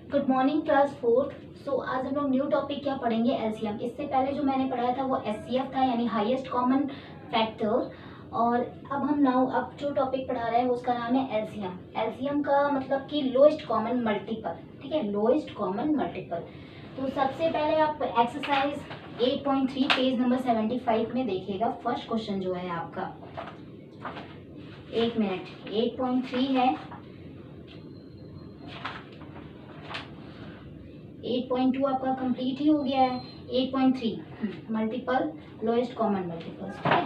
Good morning class fourth. So आज हम लोग न्यू टॉपिक क्या पढ़ेंगे, एलसीएम। इससे पहले जो मैंने पढ़ाया था वो एचसीएफ था, यानी हाईएस्ट कॉमन फैक्टर। और अब जो टॉपिक पढ़ा रहे हैं उसका नाम है एलसीएम। एलसीएम का मतलब कि लोएस्ट कॉमन मल्टीपल। ठीक है, लोएस्ट कॉमन मल्टीपल। तो सबसे पहले आप एक्सरसाइज 8.3 पेज नंबर 75 में देखिएगा। फर्स्ट क्वेश्चन जो है आपका, 8.3 है। 8.2 आपका कंप्लीट ही हो गया है। 8.3 मल्टीपल, लोएस्ट कॉमन मल्टीपल्स। ठीक है,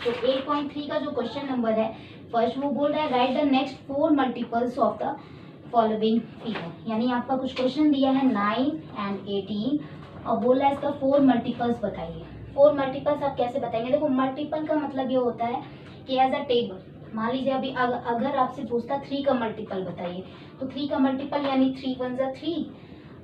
तो 8.3 का जो क्वेश्चन नंबर है फर्स्ट, वो बोल रहा है right the next 4 multiples of the following figure. यानी आपका कुछ क्वेश्चन दिया है 9 एंड 18 और बोल रहा है इसका 4 मल्टीपल्स बताइए। 4 मल्टीपल्स आप कैसे बताएंगे? देखो, मल्टीपल का मतलब ये होता है कि एज अ टेबल, मान लीजिए अभी अगर आपसे पूछता 3 का मल्टीपल बताइए, तो 3 का मल्टीपल यानी 3 1 जा 3।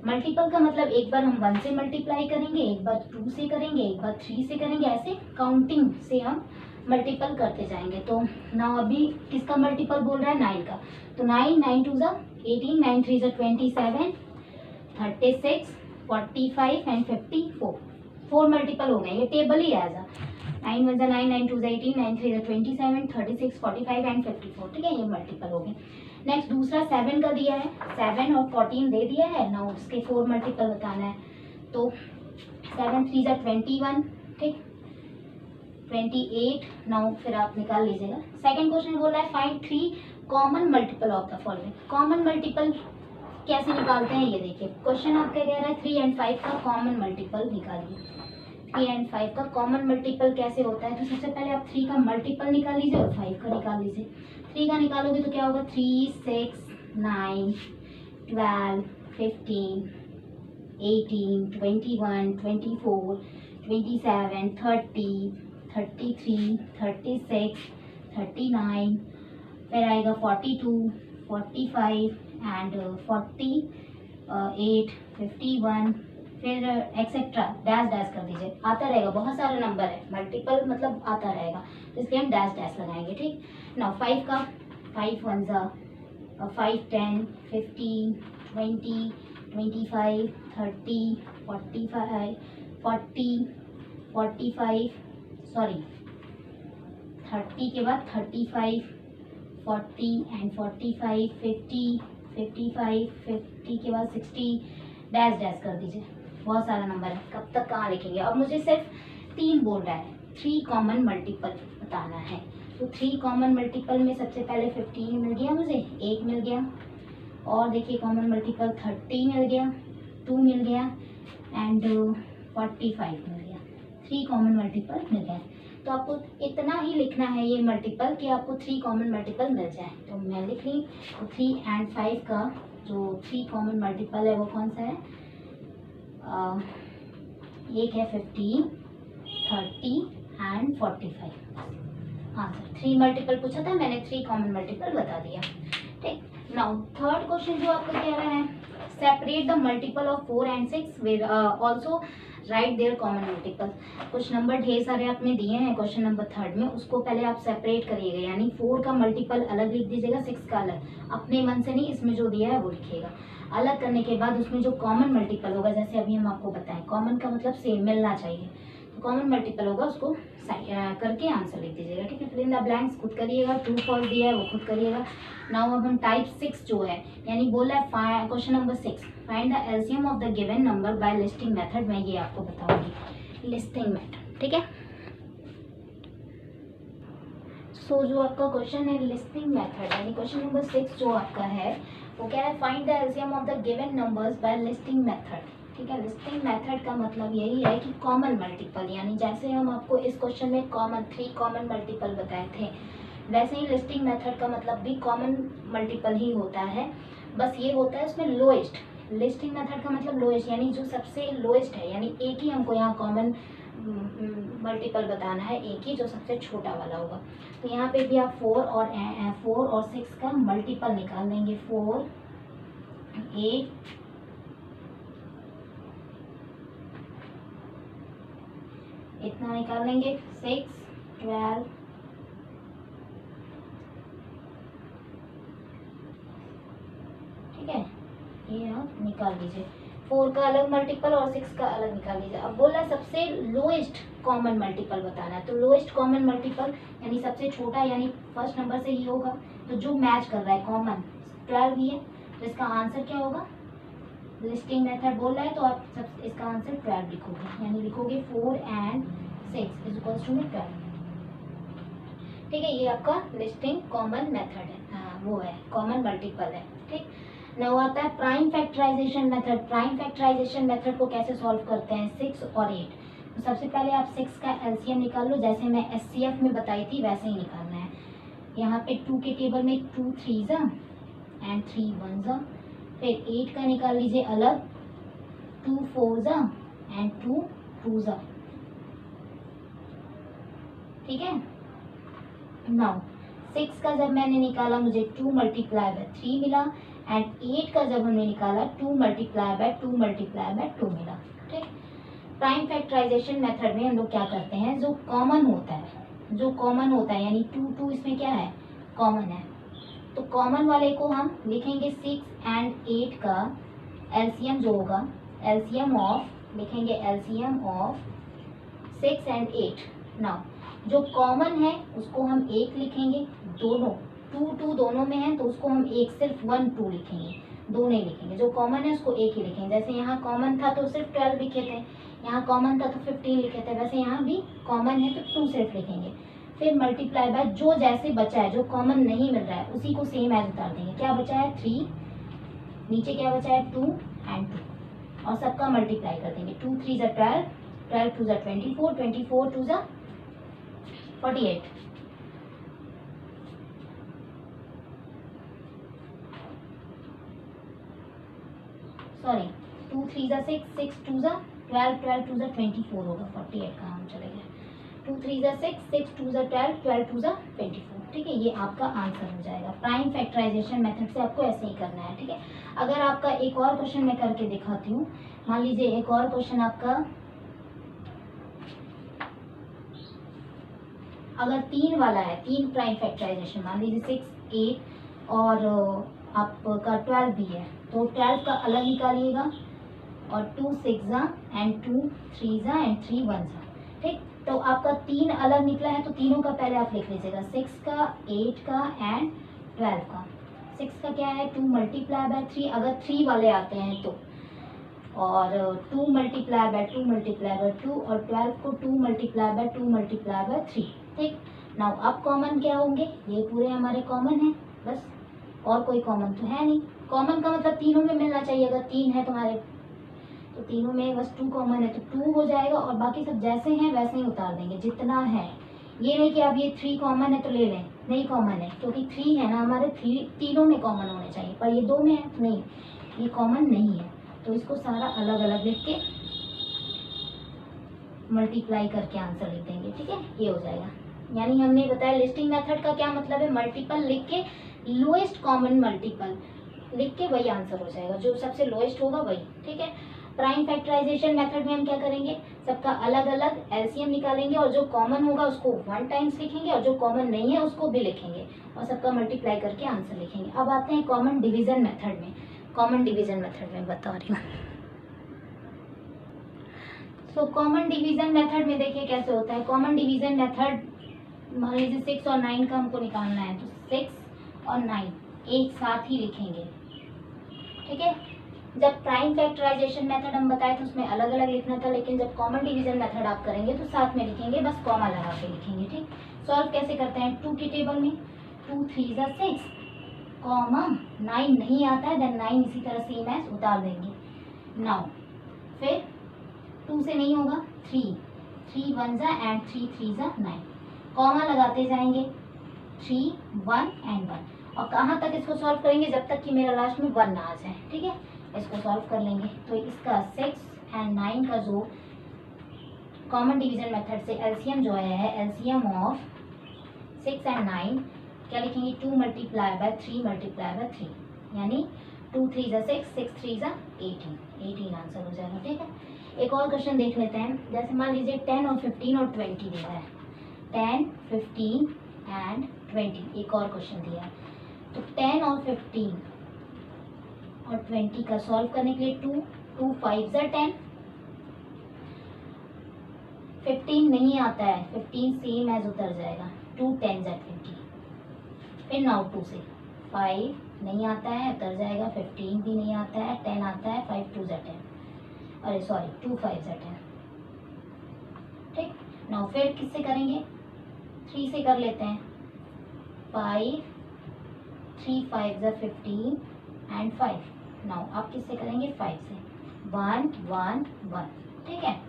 मल्टीपल का मतलब एक बार हम 1 से मल्टीप्लाई करेंगे, एक बार 2 से करेंगे, एक बार 3 से करेंगे, ऐसे काउंटिंग से हम मल्टीपल करते जाएंगे। तो नाउ अभी किसका मल्टीपल बोल रहा है? 9 का। तो 9 9 2 जा 18, 9 3 जा 27, 36, 45 एंड 54। 4 मल्टीपल हो गए, ये टेबल ही है। 9 1 जा 9, 9 2 जा 18, 9 3 जा 27, 36, 45 एंड 54। ठीक है, ये मल्टीपल हो गए। नेक्स्ट दूसरा 7 का दिया है, 7 और 14 दे दिया है ना, उसके 4 मल्टीपल बताना है। तो 7 3 जा 21, ठीक, 28। नाउ फिर आप निकाल लीजिएगा। सेकंड क्वेश्चन बोल रहा है find 3 common multiple of the following. Common multiple कैसे निकालते हैं ये देखिए। क्वेश्चन आपका कह रहा है 3 एंड 5 का कॉमन मल्टीपल निकालिए। 3 एंड 5 का कॉमन मल्टीपल कैसे होता है? तो सबसे पहले आप 3 का मल्टीपल निकाल लीजिए और 5 का निकाल लीजिए। 3 का निकालोगे तो क्या होगा? 3 6 9 12 15 18 21 24 27 30 33 36 39, फिर आएगा 42 45 एंड 48 51, फिर एक्सेट्रा डैश डैश कर दीजिए। आता रहेगा, बहुत सारे नंबर है, मल्टीपल मतलब आता रहेगा, तो इसलिए हम डैश डैश लगाएंगे। ठीक, नाउ 5 का 5 1 जा 5 10 15 20 25 30 45 40 45, सॉरी 30 के बाद 35 40 एंड 45 50 55 50 के बाद 60, डैश डैश कर दीजिए। बहुत सारा नंबर है, कब तक कहाँ लिखेंगे। अब मुझे सिर्फ 3 बोल रहा है, 3 कॉमन मल्टीपल बताना है। तो 3 कॉमन मल्टीपल में सबसे पहले 15 मिल गया, मुझे 1 मिल गया, और देखिए कॉमन मल्टीपल 30 मिल गया, 2 मिल गया एंड 45 मिल गया। 3 कॉमन मल्टीपल मिल गए। तो आपको इतना ही लिखना है ये मल्टीपल कि आपको 3 कॉमन मल्टीपल मिल जाए। तो मैं लिख ली, तो 3 एंड 5 का जो 3 कॉमन मल्टीपल है वो कौन सा है? एक है 15 30 एंड 45। हाँ सर, 3 मल्टीपल पूछा था मैंने, 3 कॉमन मल्टीपल बता दिया। ठीक, नाउ थर्ड क्वेश्चन जो आपको कह रहा है separate the multiple of 4 and 6 with also right their common multiple. कुछ नंबर ढेर सारे आपने दिए हैं क्वेश्चन नंबर थर्ड में, उसको पहले आप सेपरेट करिएगा, यानी 4 का मल्टीपल अलग लिख दीजिएगा, 6 का अलग। अपने मन से नहीं, इसमें जो दिया है वो लिखिएगा। अलग करने के बाद उसमें जो कॉमन मल्टीपल होगा, जैसे अभी हम आपको बताएं, कॉमन का मतलब सेम, मिलना चाहिए, तो कॉमन मल्टीपल होगा उसको करके आंसर लिख दीजिएगा। ठीक है, फिर इन द ब्लैंक्स खुद करिएगा, ट्रू फॉल्स दिया है वो खुद करिएगा। नाउ अब हम टाइप 6 जो है, यानी बोला है question number 6 find the LCM of the given number by listing method. मैं ये आपको बताऊंगी, लिस्टिंग मेथड। ठीक है, सो जो आपका क्वेश्चन है लिस्टिंग मेथड, यानी क्वेश्चन नंबर 6 जो आपका है वो क्या है? Find the LCM of the given numbers by listing method. ठीक है, लिस्टिंग मेथड का मतलब यही है कि कॉमन मल्टीपल, यानी जैसे हम आपको इस क्वेश्चन में 3 कॉमन मल्टीपल बताए थे, वैसे ही लिस्टिंग मेथड का मतलब भी कॉमन मल्टीपल ही होता है, बस ये होता है उसमें लोएस्ट। लिस्टिंग मेथड का मतलब लोएस्ट, यानी जो सबसे लोएस्ट है, यानी एक ही हमको यहाँ कॉमन मल्टीपल बताना है, एक ही, जो सबसे छोटा वाला होगा। तो यहाँ पे भी आप 4 और 6 का मल्टीपल निकाल लेंगे। 4 8 इतना निकाल लेंगे, 6 12 ठीक है, ये आप निकाल लीजिए, 4 का अलग मल्टीपल और 6 का अलग निकाल लीजिए। अब बोला सबसे लोएस्ट कॉमन मल्टीपल बताना है, तो लोएस्ट कॉमन मल्टीपल यानी सबसे छोटा, यानी फर्स्ट नंबर से ही होगा, तो जो मैच कर रहा है कॉमन 12 ही है, तो इसका आंसर क्या होगा, लिस्टिंग मेथड बोल रहा है तो आप सब इसका आंसर 12 लिखोगे, यानी लिखोगे 4 and 6 इज इक्वल्स टू 12। ठीक है, ये आपका लिस्टिंग कॉमन मेथड है, वो है कॉमन मल्टीपल है। ठीक, नाउ आता है prime factorisation method. Prime factorisation method को कैसे सॉल्व करते हैं, 6 और 8। तो सबसे पहले आप 6 का एलसीएम निकाल लो, जैसे मैं एचसीएफ में बताई थी वैसे ही निकालना है। यहाँ पे 2 के टेबल में 2 3s एंड 3 1s, फिर 8 का निकाल लीजिए अलग, 2 4s एंड 2 2s। ठीक है, नाउ 6 का जब मैंने निकाला मुझे 2 मल्टीप्लाई बाय 3 मिला, एंड 8 का जब हमने निकाला 2 मल्टीप्लाई बाय 2 मल्टीप्लाई बाय 2 मिला। ठीक, प्राइम फैक्टराइजेशन मेथड में हम लोग क्या करते हैं, जो कॉमन होता है यानी 2 2 इसमें क्या है, कॉमन है, तो कॉमन वाले को हम लिखेंगे 6 एंड 8 का एलसीएम जो होगा, एलसीएम ऑफ लिखेंगे, एलसीएम ऑफ 6 एंड 8। नाउ जो कॉमन है उसको हम 1 लिखेंगे, दोनों 2 2 दोनों में है तो उसको हम एक सिर्फ 1 2 लिखेंगे, दो नहीं लिखेंगे, जो कॉमन है उसको एक ही लिखेंगे। जैसे यहाँ कॉमन था तो सिर्फ 12 लिखे थे, यहाँ कॉमन था तो 15 लिखे थे, वैसे यहाँ भी कॉमन है तो 2 सिर्फ लिखेंगे। फिर मल्टीप्लाई बाय जो जैसे बचा है, जो कॉमन नहीं मिल रहा है उसी को सेम एज उतार देंगे। क्या बचा है 3, नीचे क्या बचा है 2 एंड 2, और सबका मल्टीप्लाई कर देंगे। 2 3 ज़ा 12, 12 2 ज़ा 24, 24 2 ज़ा 48। सॉरी, 2 3 ज़ा 6, 6 2 ज़ा 12, 12 2 ज़ा 24 होगा, 48 का हम चले गए। 2 3 ज़ा 6, 6 2 ज़ा 12, 12 2 ज़ा 24। ठीक है, ये आपका आंसर हो जाएगा। प्राइम फैक्टराइजेशन मेथड से आपको ऐसे ही करना है। ठीक है, अगर आपका एक और क्वेश्चन मैं करके दिखाती हूँ, मान लीजिए एक और क्वेश्चन आपका, अगर 3 वाला है, 3 प्राइम फैक्टराइजेशन, मान लीजिए 6 8 और आपका 12 भी है, तो 12 का अलग निकालिएगा, और 2 6 एंड 2 3 एंड 3 1। ठीक, तो आपका 3 अलग निकला है तो तीनों का पहले आप लिख लीजिएगा, 6 का 8 का एंड 12 का। 6 का क्या है 2 मल्टीप्लाई बाय 3, अगर 3 वाले आते हैं तो, और 2 मल्टीप्लाई बाय 2 मल्टीप्लाई बाय 2, और 12 को 2 मल्टीप्लाई बाय 2 मल्टीप्लाई बाय 3। ठीक, नाउ अब कॉमन क्या होंगे, ये पूरे हमारे कॉमन है, बस और कोई कॉमन तो है नहीं। कॉमन का मतलब तीनों में मिलना चाहिए, अगर 3 है तुम्हारे तो तीनों में बस 2 कॉमन है तो 2 हो जाएगा, और बाकी सब जैसे हैं वैसे ही उतार देंगे जितना है। ये नहीं कि अब ये 3 कॉमन है तो ले लें, नहीं कॉमन है, क्योंकि 3 है ना हमारे, 3 तीनों में कॉमन होने चाहिए, पर ये 2 में है नहीं, ये कॉमन नहीं है, तो इसको सारा अलग अलग लिख के मल्टीप्लाई करके आंसर लिख देंगे। ठीक है, ये हो जाएगा। यानी हमने बताया लिस्टिंग मेथड का क्या मतलब है, मल्टीपल लिख के लोएस्ट कॉमन मल्टीपल लिख के वही आंसर हो जाएगा, जो सबसे लोएस्ट होगा वही। ठीक है, प्राइम फैक्टराइजेशन मेथड में हम क्या करेंगे, सबका अलग अलग एलसीएम निकालेंगे, और जो कॉमन होगा उसको 1 टाइम्स लिखेंगे, और जो कॉमन नहीं है उसको भी लिखेंगे, और सबका मल्टीप्लाई करके आंसर लिखेंगे। अब आते हैं कॉमन डिवीजन मेथड में। कॉमन डिवीजन मेथड में बता रही हूँ। सो कॉमन डिवीजन मेथड में देखिए कैसे होता है। कॉमन डिवीजन मेथड, मान लीजिए 6 और 9 का हमको निकालना है, तो 6 और 9 एक साथ ही लिखेंगे। ठीक है, जब प्राइम फैक्टराइजेशन मेथड हम बताए थे उसमें अलग अलग लिखना था, लेकिन जब कॉमन डिवीजन मेथड आप करेंगे तो साथ में लिखेंगे, बस कॉमा लगा के लिखेंगे। ठीक, सॉल्व कैसे करते हैं, 2 के टेबल में 2 3 ज़ा 6, कॉमा 9 नहीं आता है, देन 9 इसी तरह सेम एज उतार देंगे। नाउ फिर 2 से नहीं होगा, 3 3 1 ज़ा एंड 3 3 ज़ा 9, कॉमा लगाते जाएंगे, 3 1 एंड 1, और कहाँ तक इसको सॉल्व करेंगे, जब तक कि मेरा लास्ट में 1 ना आ जाए। ठीक है, इसको सॉल्व कर लेंगे, तो इसका 6 एंड 9 का जो कॉमन डिवीजन मेथड से एलसीएम जो आया है, एलसीएम ऑफ 6 एंड 9 क्या लिखेंगे, 2 मल्टीप्लाई बाय 3 मल्टीप्लाई बाय 3, यानी 2 3 ज़ा 6, 6 3 ज़ा 18 आंसर हो जाएगा। ठीक है, एक और क्वेश्चन देख लेते हैं। जैसे मान लीजिए 10 और 15 और 20 दिया है, 10 15 एंड 20 एक और क्वेश्चन दिया है, तो 10 और 15 और 20 का सॉल्व करने के लिए 2, 2 5 ज़ा 10, 15 नहीं आता है, 15 सेम एज उतर जाएगा, 2 10 ज़ा 20। फिर नाउ 2 से 5 नहीं आता है, उतर जाएगा, 15 भी नहीं आता है, 10 आता है, 5 2 ज़ा 10, अरे सॉरी 2 5 ज़ा 10। ठीक, नाउ फिर किससे करेंगे, 3 से कर लेते हैं, 5 3 5 ज़ा 15 एंड 5। नाउ आप किससे करेंगे, 5 से, 1 1 1। ठीक है,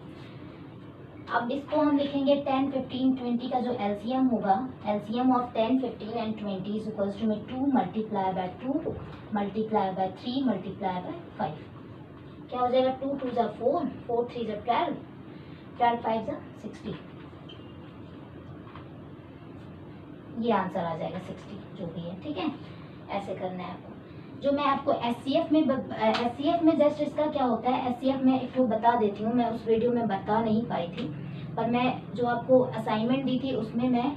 अब इसको हम लिखेंगे 10 15 20 का जो एलसीएम होगा, LCM of 10 15 and 20 is equals to में 2 multiply by 2 multiply by 3 multiply by 5। क्या हो जाएगा, 2 2 ज़ा 4, 4 3 ज़ा 12, 12 5 ज़ा 60। ये आंसर आ जाएगा 60 जो भी है। ठीक है, ऐसे करना है आपको। जो मैं आपको एससीएफ में जस्ट इसका क्या होता है, एससीएफ में एक तो बता देती हूँ, मैं उस वीडियो में बता नहीं पाई थी, पर मैं जो आपको असाइनमेंट दी थी उसमें मैं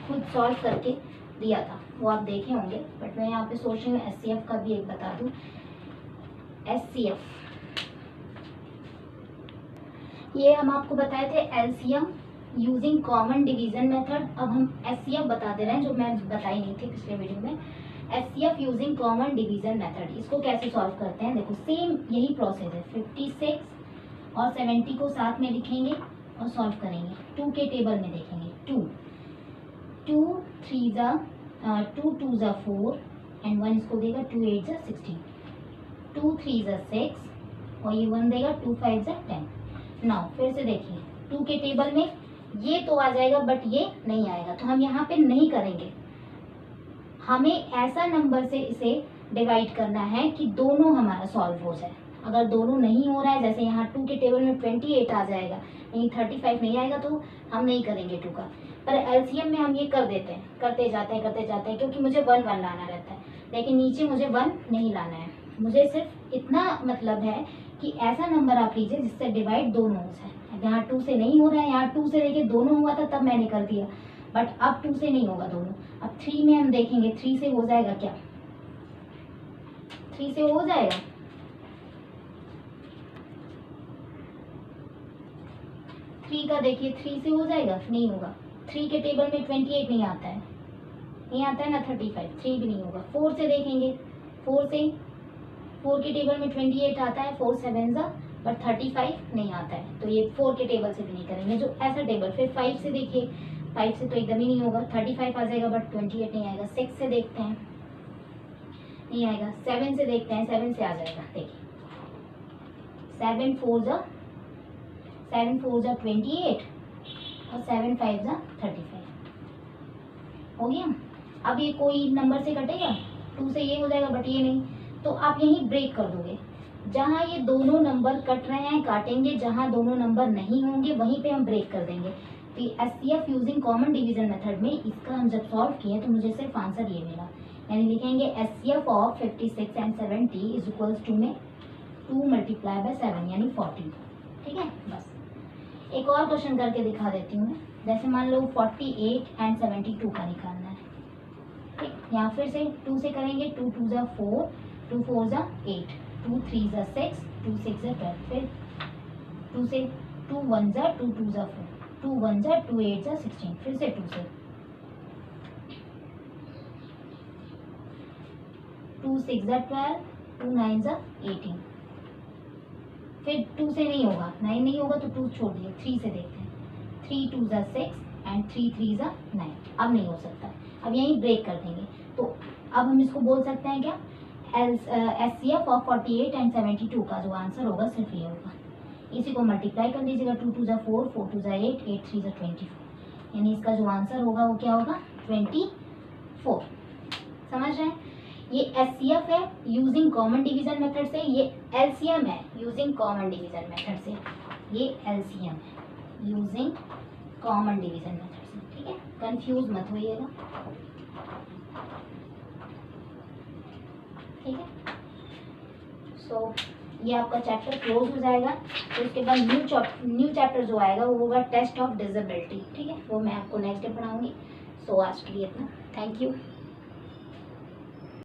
खुद सॉल्व करके दिया था, वो आप देखे होंगे, बट मैं यहाँ पे सोच रही हूँ एससीएफ का भी एक बता दूँ। एससीएफ ये हम आपको बताए थे LCM using common division method. अब हम एचसीएफ बता दे रहे हैं, जो मैं बताई नहीं थी पिछले वीडियो में। HCF using common division method, इसको कैसे सॉल्व करते हैं, देखो सेम यही प्रोसेस है। 56 और 70 को साथ में लिखेंगे और सॉल्व करेंगे। 2 के टेबल में देखेंगे, 2 2 3 ज़ा 2 2 ज़ा 4 एंड 1 इसको देगा, 2 8 ज़ा 16, 2 3 ज़ा 6 और ये 1 देगा, 2 5 ज़ा 10। नाउ फिर से देखिए, 2 के टेबल में ये तो आ जाएगा बट ये नहीं आएगा, तो हम यहाँ पे नहीं करेंगे। हमें ऐसा नंबर से इसे डिवाइड करना है कि दोनों हमारा सॉल्व हो जाए। अगर दोनों नहीं हो रहा है, जैसे यहाँ 2 के टेबल में 28 आ जाएगा, नहीं 35 नहीं आएगा, तो हम नहीं करेंगे 2 का। पर एलसीएम में हम ये कर देते हैं, करते जाते हैं, क्योंकि मुझे 1 1 लाना रहता है, लेकिन नीचे मुझे 1 नहीं लाना है। मुझे सिर्फ इतना मतलब है कि ऐसा नंबर आप लीजिए जिससे डिवाइड दोनों हो जाए। यहाँ 2 से नहीं हो रहा है, यहाँ 2 से देखिए दोनों हुआ था तब मैंने कर दिया, बट अब 2 से नहीं होगा दोनों। अब 3 में हम देखेंगे 3 से हो जाएगा क्या, 3 से हो जाएगा, 3 का देखिए 3 से हो जाएगा, नहीं होगा। 3 के टेबल में 28 नहीं आता है, नहीं आता है ना 35, 3 भी नहीं होगा। 4 से देखेंगे, 4 के टेबल में 28 आता है, 4 7 ज़ा, बट 35 नहीं आता है, तो ये 4 के टेबल से भी नहीं करेंगे, जो ऐसा टेबल। फिर 5 से देखिए, 5 से तो एकदम ही नहीं होगा, 35 आ जाएगा बट 28 नहीं आएगा। 6 से देखते हैं, नहीं आएगा। 7 से देखते हैं, 7 से आ जाएगा, देखिए 7 4 ज़ा 28 और 7 5 ज़ा 35 हो गया। अब ये कोई नंबर से कटेगा, 2 से ये हो जाएगा बट ये नहीं, तो आप यहीं ब्रेक कर दोगे। जहाँ ये दोनों नंबर कट रहे हैं काटेंगे, जहाँ दोनों नंबर नहीं होंगे वहीं पे हम ब्रेक कर देंगे। तो HCF using common division method में इसका हम जब सॉल्व किए तो मुझे सिर्फ आंसर ये मिला, यानी लिखेंगे HCF of 56 and 70 is equals to में 2 मल्टीप्लाई बाय 7 यानी 40। ठीक है, बस एक और क्वेश्चन करके दिखा देती हूँ मैं। जैसे मान लो 48 एंड 72 का निकालना है। ठीक, यहाँ फिर से 2 से करेंगे, 2 2 ज़ा 4, 2 4 ज़ा 8, 2 3 ज़ा 6, 2 6 ज़ा 12। फिर 2 से 2 1 ज़ा 2 2 ज़ा 4, 2 1 ज़ा 2 8 ज़ा 16। फिर से 2 से 2 6 ज़ा 12, 2 9 ज़ा 18। फिर 2 से नहीं होगा, 9 नहीं होगा तो 2 छोड़ दिए। 3 से देखते हैं, 3 2 ज़ा 6 एंड 3 3 ज़ा 9। अब नहीं हो सकता, अब यहीं ब्रेक कर देंगे। तो अब हम इसको बोल सकते हैं क्या, एचसीएफ ऑफ 48 एंड 72 का जो आंसर होगा सिर्फ ये होगा। इसी को मल्टीप्लाई कर दीजिएगा, 2 2 ज़ा 4, 4 2 ज़ा 8, 8 3 ज़ा 24, यानी इसका जो आंसर होगा वो क्या होगा, 24। समझ रहे हैं, ये एचसीएफ है यूजिंग कॉमन डिवीजन मेथड से, ये एलसीएम है यूजिंग कॉमन डिवीजन मेथड से, ये एलसीएम है यूजिंग कॉमन डिवीजन मेथड से। ठीक है, कंफ्यूज मत होइएगा। ठीक है, सो ये आपका चैप्टर क्लोज हो जाएगा। तो उसके बाद न्यू चैप्टर जो आएगा वो होगा टेस्ट ऑफ डिसेबिलिटी। ठीक है, वो मैं आपको नेक्स्ट डे पढ़ाऊंगी। सो आज के लिए इतना, थैंक यू।